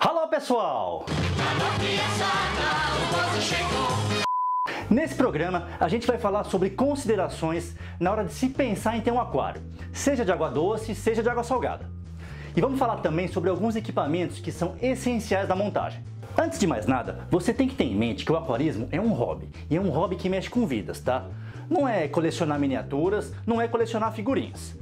Alô pessoal! Nesse programa a gente vai falar sobre considerações na hora de se pensar em ter um aquário, seja de água doce, seja de água salgada. E vamos falar também sobre alguns equipamentos que são essenciais da montagem. Antes de mais nada, você tem que ter em mente que o aquarismo é um hobby, e é um hobby que mexe com vidas, tá? Não é colecionar miniaturas, não é colecionar figurinhas.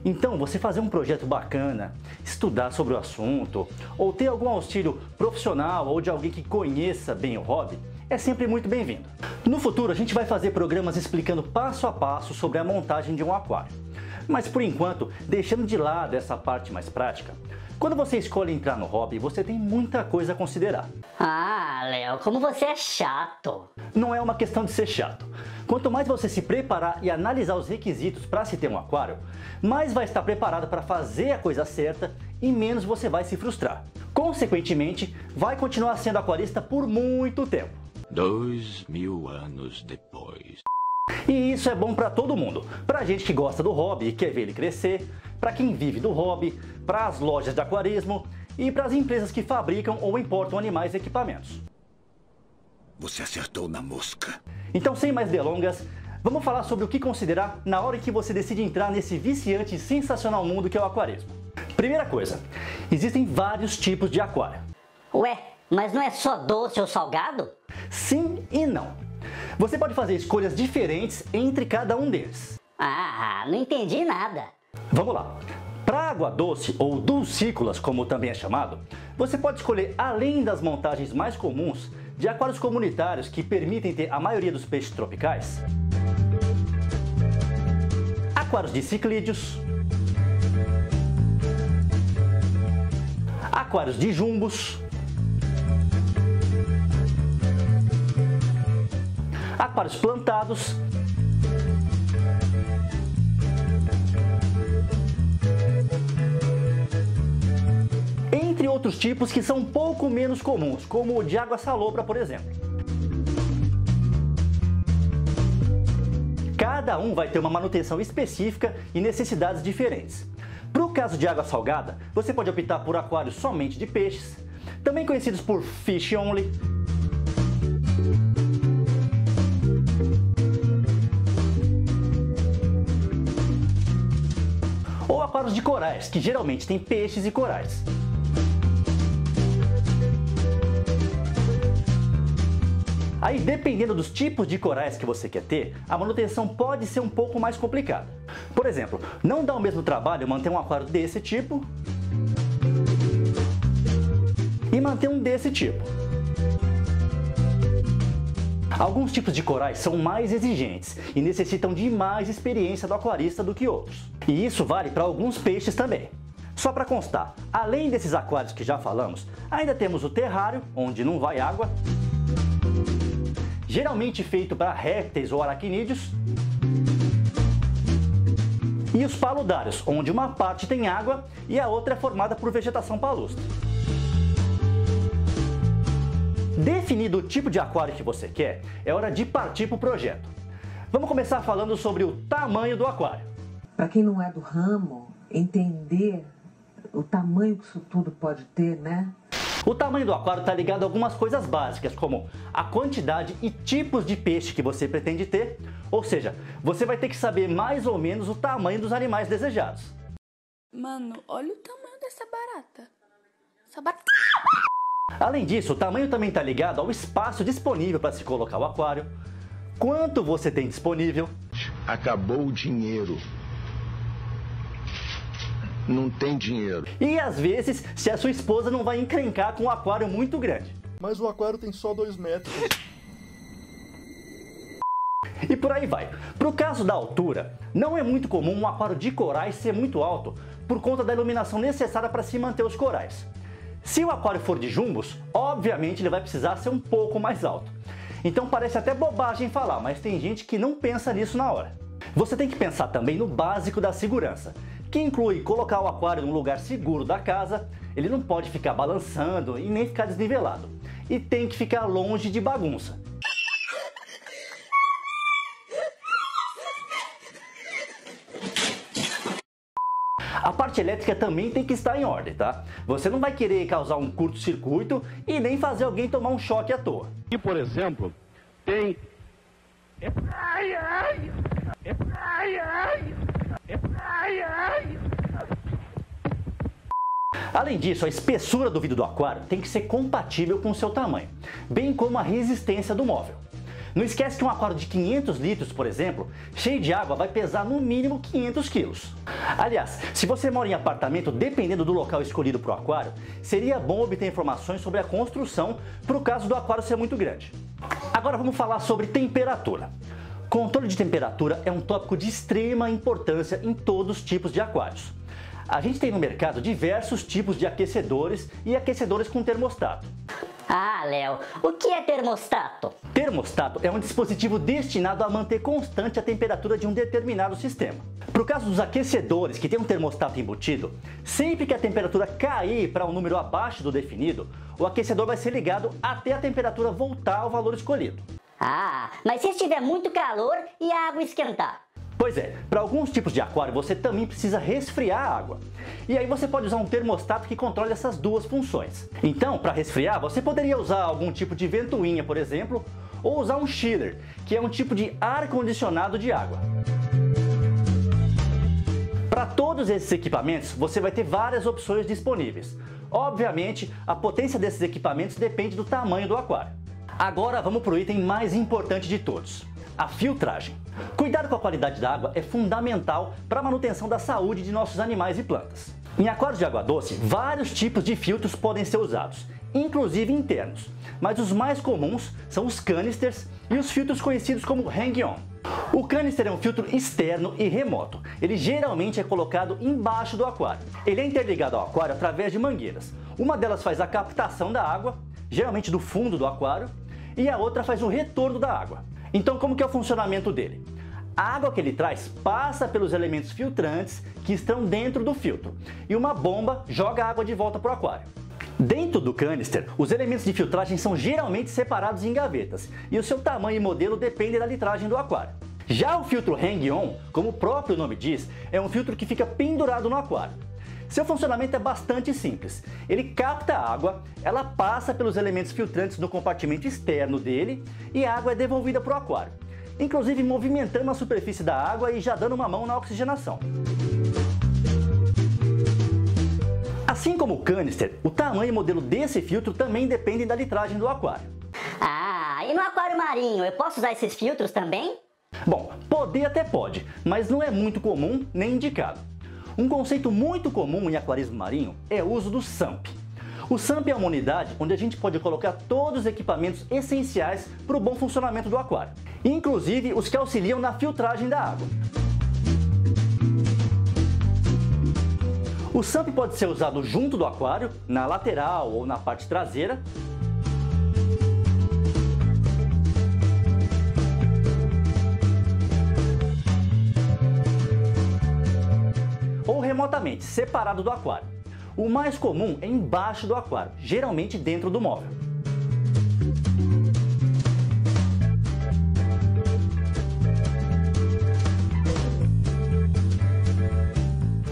Então, você fazer um projeto bacana, estudar sobre o assunto, ou ter algum auxílio profissional ou de alguém que conheça bem o hobby, é sempre muito bem-vindo. No futuro, a gente vai fazer programas explicando passo a passo sobre a montagem de um aquário. Mas por enquanto, deixando de lado essa parte mais prática, quando você escolhe entrar no hobby, você tem muita coisa a considerar. Ah, Léo, como você é chato. Não é uma questão de ser chato. Quanto mais você se preparar e analisar os requisitos para se ter um aquário, mais vai estar preparado para fazer a coisa certa e menos você vai se frustrar. Consequentemente, vai continuar sendo aquarista por muito tempo. 2000 anos depois. E isso é bom para todo mundo. Para gente que gosta do hobby e quer ver ele crescer, para quem vive do hobby, para as lojas de aquarismo e para as empresas que fabricam ou importam animais e equipamentos. Você acertou na mosca. Então, sem mais delongas, vamos falar sobre o que considerar na hora que você decide entrar nesse viciante e sensacional mundo que é o aquarismo. Primeira coisa, existem vários tipos de aquário. Ué, mas não é só doce ou salgado? Sim e não. Você pode fazer escolhas diferentes entre cada um deles. Ah, não entendi nada. Vamos lá. Para água doce ou dulcícolas, como também é chamado, você pode escolher, além das montagens mais comuns, de aquários comunitários que permitem ter a maioria dos peixes tropicais, aquários de ciclídeos, aquários de jumbos, aquários plantados, entre outros tipos que são um pouco menos comuns, como o de água salobra, por exemplo. Cada um vai ter uma manutenção específica e necessidades diferentes. Para o caso de água salgada, você pode optar por aquários somente de peixes, também conhecidos por fish only, ou aquários de corais, que geralmente tem peixes e corais. Aí, dependendo dos tipos de corais que você quer ter, a manutenção pode ser um pouco mais complicada. Por exemplo, não dá o mesmo trabalho manter um aquário desse tipo e manter um desse tipo. Alguns tipos de corais são mais exigentes e necessitam de mais experiência do aquarista do que outros. E isso vale para alguns peixes também. Só para constar, além desses aquários que já falamos, ainda temos o terrário, onde não vai água, geralmente feito para répteis ou aracnídeos, e os paludários, onde uma parte tem água e a outra é formada por vegetação palustre. Definido o tipo de aquário que você quer, é hora de partir para o projeto. Vamos começar falando sobre o tamanho do aquário. Para quem não é do ramo, entender o tamanho que isso tudo pode ter, né? O tamanho do aquário está ligado a algumas coisas básicas, como a quantidade e tipos de peixe que você pretende ter, ou seja, você vai ter que saber mais ou menos o tamanho dos animais desejados. Mano, olha o tamanho dessa barata. Essa barata... Além disso, o tamanho também está ligado ao espaço disponível para se colocar o aquário, quanto você tem disponível. Acabou o dinheiro. Não tem dinheiro. E às vezes, se a sua esposa não vai encrencar com um aquário muito grande. Mas o aquário tem só 2 metros. E por aí vai. Para o caso da altura, não é muito comum um aquário de corais ser muito alto por conta da iluminação necessária para se manter os corais. Se o aquário for de jumbos, obviamente ele vai precisar ser um pouco mais alto. Então parece até bobagem falar, mas tem gente que não pensa nisso na hora. Você tem que pensar também no básico da segurança, que inclui colocar o aquário num lugar seguro da casa, ele não pode ficar balançando e nem ficar desnivelado, e tem que ficar longe de bagunça. parte elétrica também tem que estar em ordem, tá? Você não vai querer causar um curto-circuito e nem fazer alguém tomar um choque à toa. E, por exemplo, tem... Além disso, a espessura do vidro do aquário tem que ser compatível com o seu tamanho, bem como a resistência do móvel. Não esquece que um aquário de 500 litros, por exemplo, cheio de água, vai pesar no mínimo 500 quilos. Aliás, se você mora em apartamento, dependendo do local escolhido para o aquário, seria bom obter informações sobre a construção para o caso do aquário ser muito grande. Agora vamos falar sobre temperatura. Controle de temperatura é um tópico de extrema importância em todos os tipos de aquários. A gente tem no mercado diversos tipos de aquecedores e aquecedores com termostato. Ah, Léo, o que é termostato? Termostato é um dispositivo destinado a manter constante a temperatura de um determinado sistema. Para o caso dos aquecedores que tem um termostato embutido, sempre que a temperatura cair para um número abaixo do definido, o aquecedor vai ser ligado até a temperatura voltar ao valor escolhido. Ah, mas se estiver muito calor e a água esquentar? Pois é, para alguns tipos de aquário você também precisa resfriar a água. E aí você pode usar um termostato que controle essas duas funções. Então, para resfriar, você poderia usar algum tipo de ventoinha, por exemplo, ou usar um chiller, que é um tipo de ar-condicionado de água. Para todos esses equipamentos, você vai ter várias opções disponíveis. Obviamente, a potência desses equipamentos depende do tamanho do aquário. Agora vamos para o item mais importante de todos: a filtragem. Cuidar com a qualidade da água é fundamental para a manutenção da saúde de nossos animais e plantas. Em aquários de água doce, vários tipos de filtros podem ser usados, inclusive internos, mas os mais comuns são os canisters e os filtros conhecidos como hang-on. O canister é um filtro externo e remoto. Ele geralmente é colocado embaixo do aquário. Ele é interligado ao aquário através de mangueiras. Uma delas faz a captação da água, geralmente do fundo do aquário, e a outra faz o retorno da água. Então, como que é o funcionamento dele? A água que ele traz passa pelos elementos filtrantes que estão dentro do filtro e uma bomba joga a água de volta para o aquário. Dentro do canister, os elementos de filtragem são geralmente separados em gavetas e o seu tamanho e modelo dependem da litragem do aquário. Já o filtro hang-on, como o próprio nome diz, é um filtro que fica pendurado no aquário. Seu funcionamento é bastante simples. Ele capta a água, ela passa pelos elementos filtrantes no compartimento externo dele e a água é devolvida para o aquário, inclusive movimentando a superfície da água e já dando uma mão na oxigenação. Assim como o canister, o tamanho e modelo desse filtro também dependem da litragem do aquário. Ah, e no aquário marinho eu posso usar esses filtros também? Bom, poder até pode, mas não é muito comum nem indicado. Um conceito muito comum em aquarismo marinho é o uso do SUMP. O SUMP é uma unidade onde a gente pode colocar todos os equipamentos essenciais para o bom funcionamento do aquário, inclusive os que auxiliam na filtragem da água. O SUMP pode ser usado junto do aquário, na lateral ou na parte traseira, ou remotamente, separado do aquário. O mais comum é embaixo do aquário, geralmente dentro do móvel.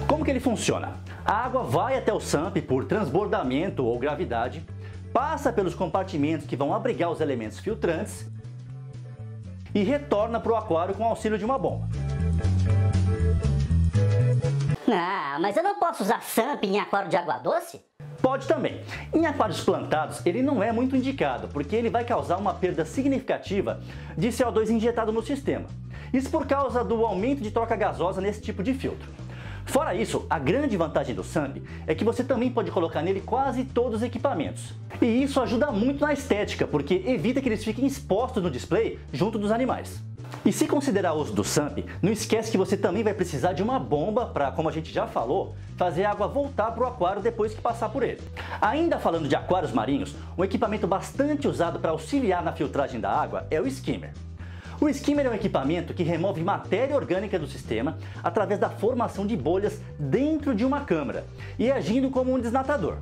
Como que ele funciona? A água vai até o SUMP por transbordamento ou gravidade, passa pelos compartimentos que vão abrigar os elementos filtrantes e retorna para o aquário com o auxílio de uma bomba. Ah, mas eu não posso usar SUMP em aquário de água doce? Pode também. Em aquários plantados, ele não é muito indicado, porque ele vai causar uma perda significativa de CO2 injetado no sistema. Isso por causa do aumento de troca gasosa nesse tipo de filtro. Fora isso, a grande vantagem do SUMP é que você também pode colocar nele quase todos os equipamentos. E isso ajuda muito na estética, porque evita que eles fiquem expostos no display junto dos animais. E se considerar o uso do SUMP, não esquece que você também vai precisar de uma bomba para, como a gente já falou, fazer a água voltar para o aquário depois que passar por ele. Ainda falando de aquários marinhos, um equipamento bastante usado para auxiliar na filtragem da água é o skimmer. O skimmer é um equipamento que remove matéria orgânica do sistema através da formação de bolhas dentro de uma câmara e agindo como um desnatador.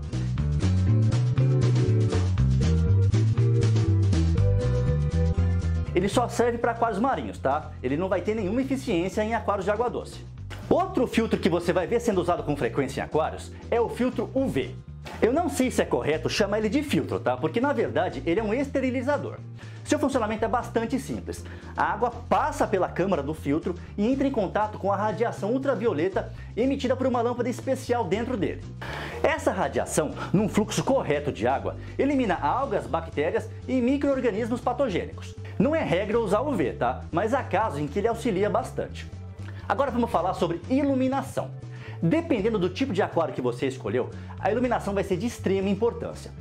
Ele só serve para aquários marinhos, tá? Ele não vai ter nenhuma eficiência em aquários de água doce. Outro filtro que você vai ver sendo usado com frequência em aquários é o filtro UV. Eu não sei se é correto chamar ele de filtro, tá? Porque na verdade ele é um esterilizador. Seu funcionamento é bastante simples. A água passa pela câmara do filtro e entra em contato com a radiação ultravioleta emitida por uma lâmpada especial dentro dele. Essa radiação, num fluxo correto de água, elimina algas, bactérias e micro-organismos patogênicos. Não é regra usar UV, tá? Mas há casos em que ele auxilia bastante. Agora vamos falar sobre iluminação. Dependendo do tipo de aquário que você escolheu, a iluminação vai ser de extrema importância.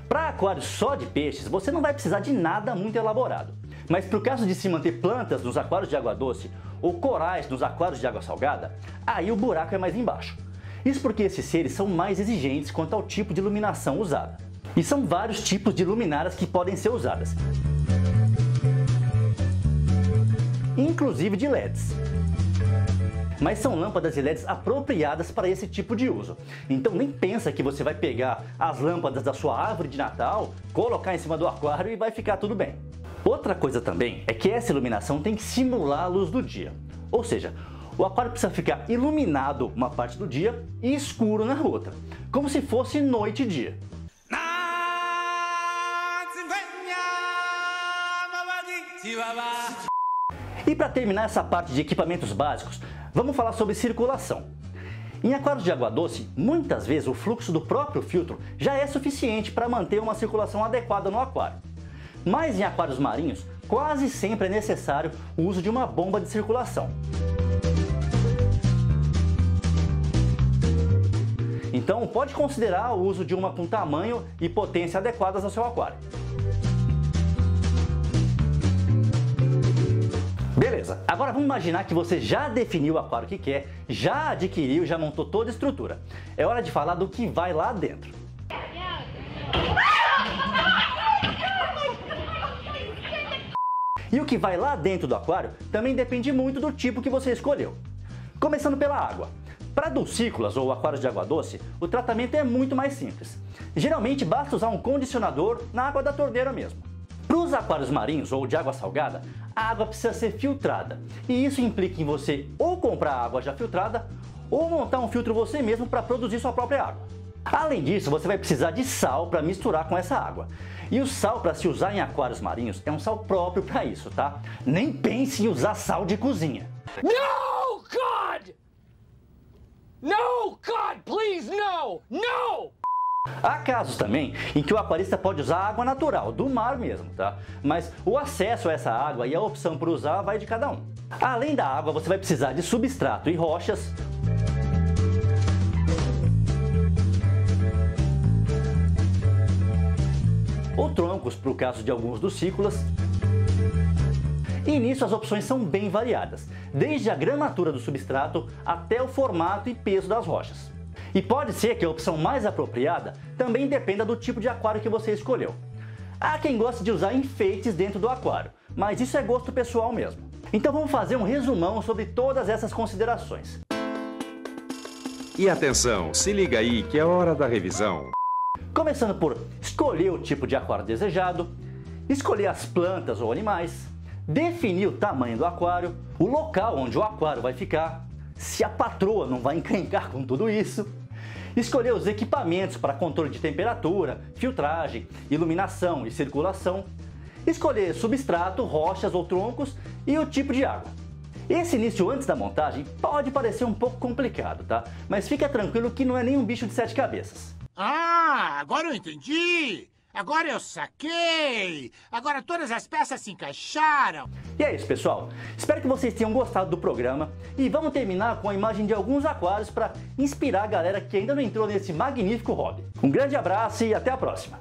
Para aquários só de peixes, você não vai precisar de nada muito elaborado. Mas para o caso de se manter plantas nos aquários de água doce ou corais nos aquários de água salgada, aí o buraco é mais embaixo. Isso porque esses seres são mais exigentes quanto ao tipo de iluminação usada. E são vários tipos de luminárias que podem ser usadas, inclusive de LEDs. Mas são lâmpadas e LEDs apropriadas para esse tipo de uso. Então nem pensa que você vai pegar as lâmpadas da sua árvore de Natal, colocar em cima do aquário e vai ficar tudo bem. Outra coisa também é que essa iluminação tem que simular a luz do dia. Ou seja, o aquário precisa ficar iluminado uma parte do dia e escuro na outra, como se fosse noite e dia. E para terminar essa parte de equipamentos básicos, vamos falar sobre circulação. Em aquários de água doce, muitas vezes o fluxo do próprio filtro já é suficiente para manter uma circulação adequada no aquário. Mas em aquários marinhos, quase sempre é necessário o uso de uma bomba de circulação. Então pode considerar o uso de uma com tamanho e potência adequadas ao seu aquário. Beleza, agora vamos imaginar que você já definiu o aquário que quer, já adquiriu, já montou toda a estrutura. É hora de falar do que vai lá dentro. E o que vai lá dentro do aquário também depende muito do tipo que você escolheu. Começando pela água. Para dulcícolas ou aquários de água doce, o tratamento é muito mais simples. Geralmente basta usar um condicionador na água da torneira mesmo. Para os aquários marinhos ou de água salgada, a água precisa ser filtrada. E isso implica em você ou comprar água já filtrada ou montar um filtro você mesmo para produzir sua própria água. Além disso, você vai precisar de sal para misturar com essa água. E o sal para se usar em aquários marinhos é um sal próprio para isso, tá? Nem pense em usar sal de cozinha. No, God! No, God, please, no! No! Há casos também em que o aquarista pode usar água natural, do mar mesmo, tá? Mas o acesso a essa água e a opção por usar vai de cada um. Além da água, você vai precisar de substrato e rochas, ou troncos para o caso de alguns dulcícolas. E nisso as opções são bem variadas, desde a gramatura do substrato até o formato e peso das rochas. E pode ser que a opção mais apropriada também dependa do tipo de aquário que você escolheu. Há quem gosta de usar enfeites dentro do aquário, mas isso é gosto pessoal mesmo. Então vamos fazer um resumão sobre todas essas considerações. E atenção, se liga aí que é hora da revisão. Começando por escolher o tipo de aquário desejado, escolher as plantas ou animais, definir o tamanho do aquário, o local onde o aquário vai ficar, se a patroa não vai encrencar com tudo isso, escolher os equipamentos para controle de temperatura, filtragem, iluminação e circulação, escolher substrato, rochas ou troncos e o tipo de água. Esse início antes da montagem pode parecer um pouco complicado, tá? Mas fica tranquilo que não é nenhum bicho de 7 cabeças. Ah, agora eu entendi! Agora eu saquei! Agora todas as peças se encaixaram! E é isso, pessoal. Espero que vocês tenham gostado do programa e vamos terminar com a imagem de alguns aquários para inspirar a galera que ainda não entrou nesse magnífico hobby. Um grande abraço e até a próxima!